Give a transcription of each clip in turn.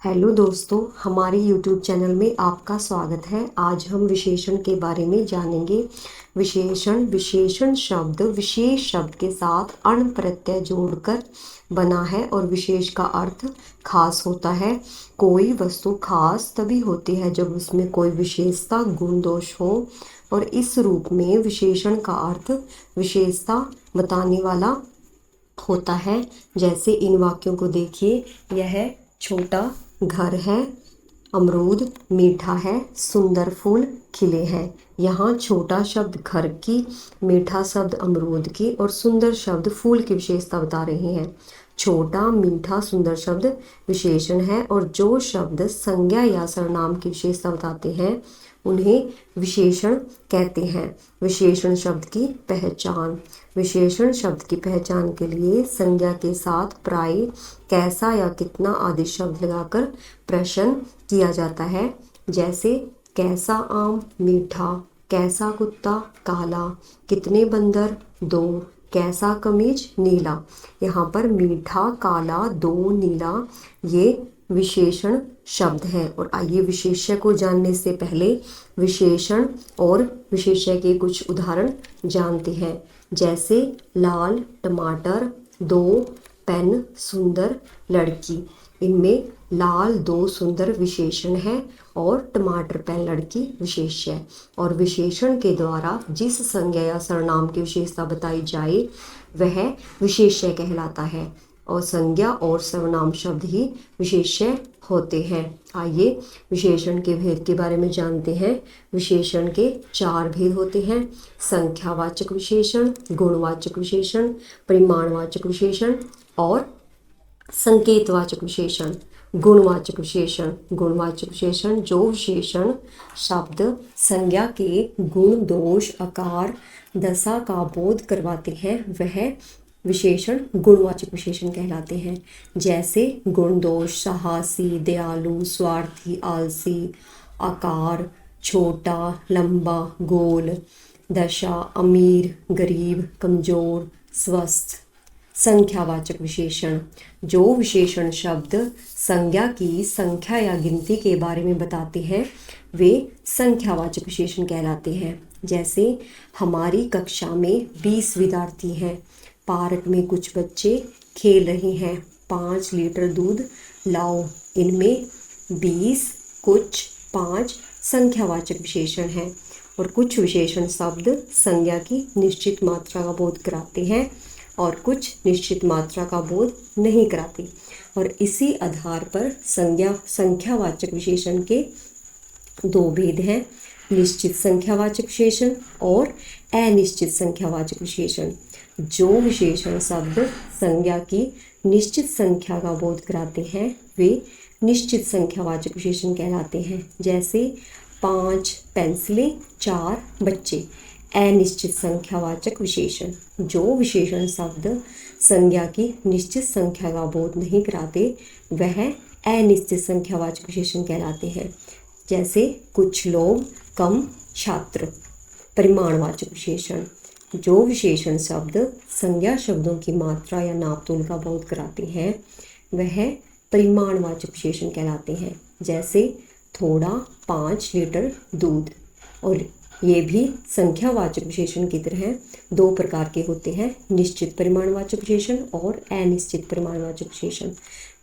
Hello दोस्तों, हमारे YouTube channel में आपका स्वागत है। आज हम विशेषण के बारे में जानेंगे। विशेषण शब्द विशेष शब्द के साथ अण प्रत्यय जोड़कर बना है और विशेष का अर्थ खास होता है। कोई वस्तु खास तभी होती है जब उसमें कोई विशेषता गुण दोष हो, और इस रूप में विशेषण का अर्थ विशेषता बताने वाला होता है। जैसे इन वाक्यों को देखिए, यह छोटा घर है, अमरूद मीठा है, सुंदर फूल खिले हैं। यहाँ छोटा शब्द घर की, मीठा शब्द अमरूद की और सुंदर शब्द फूल की विशेषता बता रहे हैं। छोटा, मीठा, सुंदर शब्द विशेषण है और जो शब्द संज्ञा या सर्वनाम की विशेषता बताते हैं उन्हें विशेषण कहते हैं। विशेषण शब्द की पहचान। विशेषण शब्द की पहचान के लिए संज्ञा के साथ प्राय कैसा या कितना आदि शब्द लगाकर प्रश्न किया जाता है। जैसे कैसा आम मीठा, कैसा कुत्ता काला, कितने बंदर दो, कैसा कमीज नीला। यहाँ पर मीठा, काला, दो, नीला ये विशेषण शब्द हैं। और आइए विशेष्य को जानने से पहले विशेषण और विशेष्य के कुछ उदाहरण जानते हैं। जैसे लाल टमाटर, दो पेन, सुंदर लड़की। इनमें लाल, दो, सुंदर विशेषण है और टमाटर पेन लड़की विशेष्य है। और विशेषण के द्वारा जिस संज्ञा या सर्वनाम की विशेषता बताई जाए वह विशेष्य कहलाता है, और संज्ञा और सर्वनाम शब्द ही विशेष्य होते हैं। आइए विशेषण के भेद के बारे में जानते हैं। विशेषण के चार भेद होते हैं: संख्यावाचक विशेषण, गुणवाचक विशेषण, परिमाणवाचक विशेषण और संकेतवाचक विशेषण। गुणवाचक विशेषण। गुणवाचक विशेषण जो विशेषण शब्द संज्ञा के गुण, दोष, आकार, दशा का बोध करवाते हैं वह विशेषण गुणवाचक विशेषण कहलाते हैं। जैसे गुण, दोष, साहसी, दयालु, स्वार्थी, आलसी, आकार, छोटा, लंबा, गोल, दशा, अमीर, गरीब, कमजोर, स्वस्थ। संख्यावाचक विशेषण जो विशेषण शब्द संज्ञा की संख्या या गिनती के बारे में बताते हैं वे संख्यावाचक विशेषण कहलाते हैं। जैसे हमारी कक्षा में 20 विद्यार्थी हैं, पार्क में कुछ बच्चे खेल रहे हैं, 5 लीटर दूध लाओ। इनमें 20, कुछ, 5 संख्यावाचक विशेषण हैं। और कुछ विशेषण शब्द संज्ञा की निश्चित मात्रा का बोध कराते हैं और कुछ निश्चित मात्रा का बोध नहीं कराते। और इसी आधार पर संख्यावाचक विशेषण के दो भेद हैं: निश्चित संख्यावाचक विशेषण और अनिश्चित संख्यावाचक विशेषण। जो विशेषण शब्द संज्ञा की निश्चित संख्या का बोध कराते हैं वे निश्चित संख्यावाचक विशेषण कहलाते हैं। जैसे 5 पेंसिलें, 4 बच्चे। अनिश्चित संख्यावाचक विशेषण जो विशेषण शब्द संज्ञा की निश्चित संख्या का बोध नहीं कराते वह अनिश्चित संख्यावाचक विशेषण कहलाते हैं। जैसे कुछ लोग, कम छात्र। परिमाणवाचक विशेषण जो विशेषण शब्द संज्ञा शब्दों की मात्रा या नापतोल का बोध कराते हैं वह परिमाणवाचक विशेषण कहलाते हैं। जैसे थोड़ा, 5 लीटर दूध। और ये भी संख्यावाचक विशेषण की तरह दो प्रकार के होते हैं: निश्चित परिमाणवाचक विशेषण और अनिश्चित परिमाणवाचक विशेषण।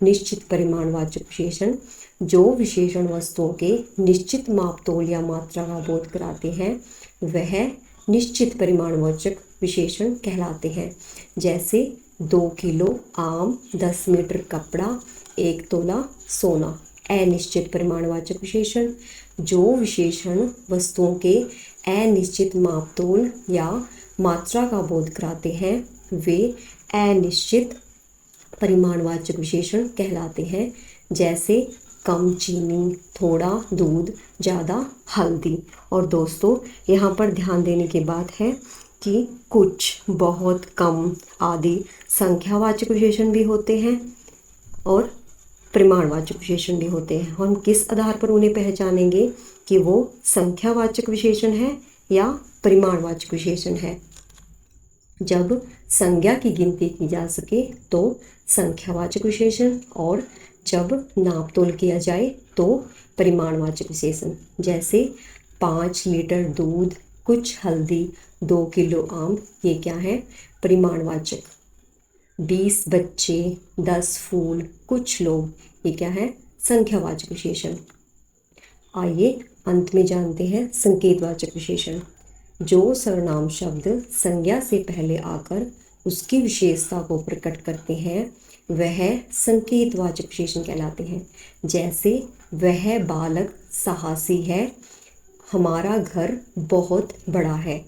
निश्चित परिमाणवाचक विशेषण जो विशेषण वस्तुओं के निश्चित मापतोल या मात्रा का बोध कराते हैं वह निश्चित परिमाणवाचक विशेषण कहलाते हैं। जैसे 2 किलो आम, 10 मीटर कपड़ा, 1 तोला सोना। अनिश्चित परिमाणवाचक विशेषण जो विशेषण वस्तुओं के अनिश्चित मापतोल या मात्रा का बोध कराते हैं वे अनिश्चित परिमाणवाचक विशेषण कहलाते हैं। जैसे कम चीनी, थोड़ा दूध, ज़्यादा हल्दी। और दोस्तों यहाँ पर ध्यान देने की बात है कि कुछ, बहुत, कम आदि संख्यावाचक विशेषण भी होते हैं और परिमाणवाचक विशेषण भी होते हैं। हम किस आधार पर उन्हें पहचानेंगे कि वो संख्यावाचक विशेषण है या परिमाणवाचक विशेषण है। जब संज्ञा की गिनती की जा सके तो संख्यावाचक विशेषण, और जब नाप तोल किया जाए तो परिमाणवाचक विशेषण, जैसे 5 लीटर दूध, कुछ हल्दी, 2 किलो आम, ये क्या है? परिमाणवाचक। 20 बच्चे, 10 फूल, कुछ लोग, ये क्या है? संख्यावाचक विशेषण। आइए अंत में जानते हैं संकेतवाचक विशेषण। जो सर्वनाम शब्द संज्ञा से पहले आकर उसकी विशेषता को प्रकट करते हैं वह संकेतवाचक विशेषण कहलाते हैं। जैसे वह बालक साहसी है, हमारा घर बहुत बड़ा है।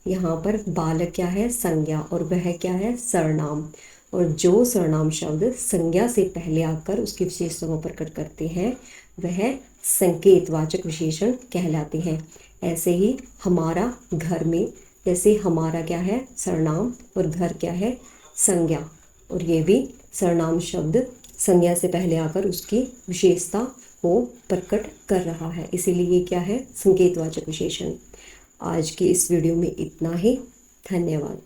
यहाँ पर बालक क्या है? संज्ञा, और वह क्या है? सर्वनाम। और जो सर्वनाम शब्द संज्ञा से पहले आकर उसकी विशेषता को प्रकट करते हैं वह संकेतवाचक विशेषण कहलाते हैं। ऐसे ही हमारा घर में, जैसे हमारा क्या है? सर्वनाम, और घर क्या है? संज्ञा, और ये भी सर्वनाम शब्द संज्ञा से पहले आकर उसकी विशेषता को प्रकट कर रहा है, इसीलिए ये क्या है? संकेतवाचक विशेषण। आज की इस वीडियो में इतना ही। धन्यवाद।